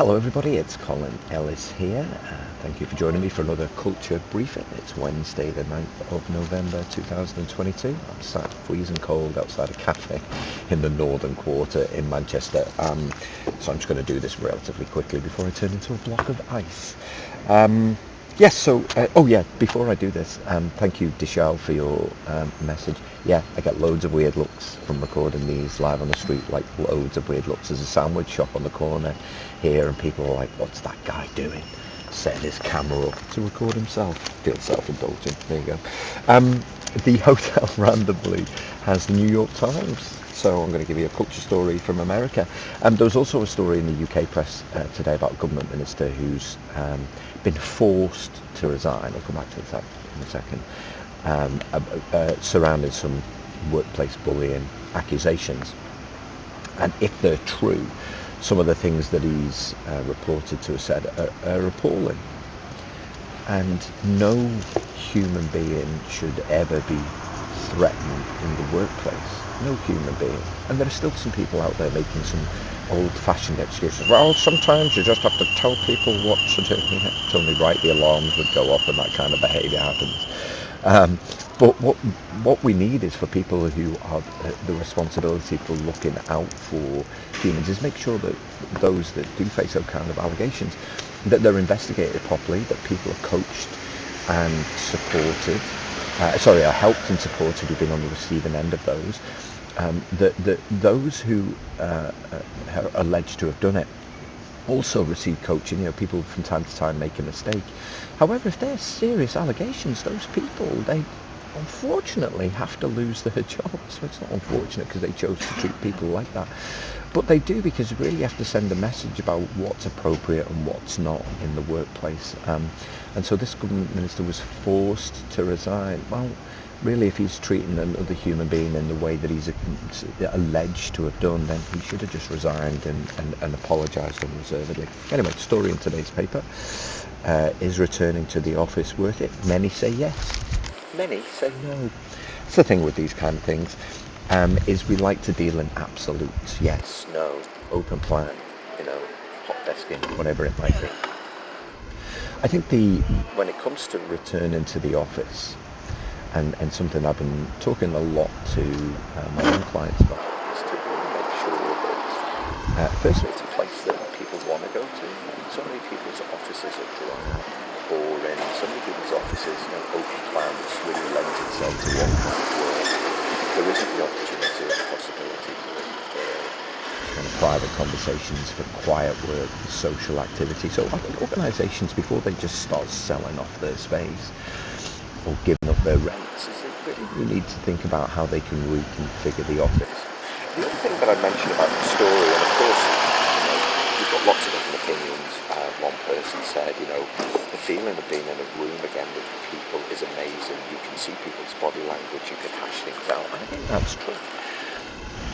Hello everybody, it's Colin Ellis here. Thank you for joining me for another culture briefing. It's Wednesday the 9th of November 2022. I'm sat freezing cold outside a cafe in the northern quarter in Manchester. So I'm just going to do this relatively quickly before I turn into a block of ice. Before I do this, thank you Dishal for your message. Yeah, I get loads of weird looks from recording these live on the street, like loads of weird looks. There's a sandwich shop on the corner here and people are like, what's that guy doing? Setting his camera up to record himself. Feels self-indulgent. There you go. The hotel randomly has the New York Times. So I'm going to give you a culture story from America. There was also a story in the UK press today about a government minister who's been forced to resign. I'll come back to that in a second. Surrounding some workplace bullying accusations. And if they're true, some of the things that he's reported to have said are appalling. And no human being should ever be threatened in the workplace. No human being. And there are still some people out there making some old-fashioned excuses. Well, sometimes you just have to tell people what to do. It's only right the alarms would go off and that kind of behaviour happens. But what we need is for people who have the responsibility for looking out for humans is make sure that those that do face those kind of allegations, that they're investigated properly, that people are coached and supported, are helped and supported who've been on the receiving end of those, that those who are alleged to have done it also receive coaching. People from time to time make a mistake. However, if they're serious allegations, those people, they unfortunately have to lose their jobs. It's not unfortunate because they chose to treat people like that, but they do, because you really have to send a message about what's appropriate and what's not in the workplace. And so this government minister was forced to resign. Well, really, if he's treating another human being in the way that he's alleged to have done, then he should have just resigned and apologised unreservedly. Anyway, story in today's paper. Is returning to the office worth it? Many say yes. Many say no. It's the thing with these kind of things, is we like to deal in absolutes. Yes, no, open plan, hot desking, whatever it might be. I think when it comes to returning to the office, and something I've been talking a lot to my own clients about, is to really make sure that, firstly, it's a place that people want to go to. So many people's offices are dry, boring. So many people's offices, open plan, which really lends itself to one kind of work. There isn't the opportunity or the possibility for kind of private conversations, for quiet work, for social activity. So I think organisations, before they just start selling off their space or giving up their rents, is they really need to think about how they can reconfigure the office. The other thing that I mentioned about the story, and of course, you've got lots of different opinions. One person said, the feeling of being in a room again with people is amazing. You can see people's body language, you can hash things out. And I think that's true.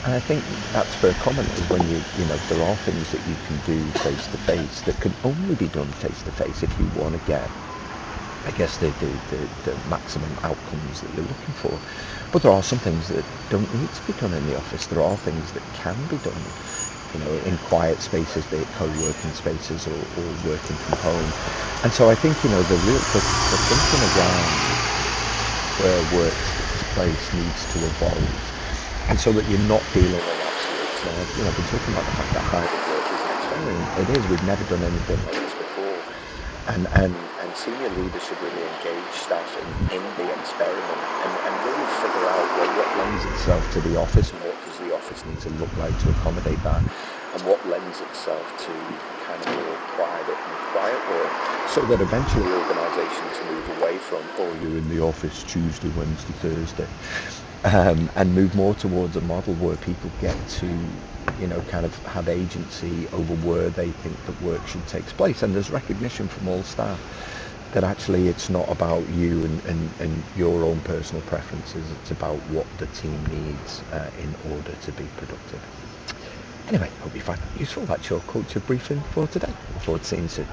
And I think that's fair comment, is when there are things that you can do face to face that can only be done face to face if you want to get, I guess, the maximum outcomes that you're looking for. But there are some things that don't need to be done in the office. There are things that can be done, in quiet spaces, be it co-working spaces or working from home. And so I think, the thinking around where work takes place needs to evolve. And so that you're not dealing in absolutes. Now, I've been talking about the fact that hybrid work is an experiment. It is. We've never done anything like this before. And senior leaders should really engage staff in the experiment and really figure out what lends itself to the office and what does the office need to look like to accommodate that, and what lends itself to kind of more private and quiet work, so that eventually organisations move away from, you're in the office Tuesday, Wednesday, Thursday, and move more towards a model where people get to kind of have agency over where they think that work should take place. And there's recognition from all staff that actually it's not about you and your own personal preferences. It's about what the team needs in order to be productive. Anyway, hope you find that useful. That's your culture briefing for today. Look forward to seeing you soon.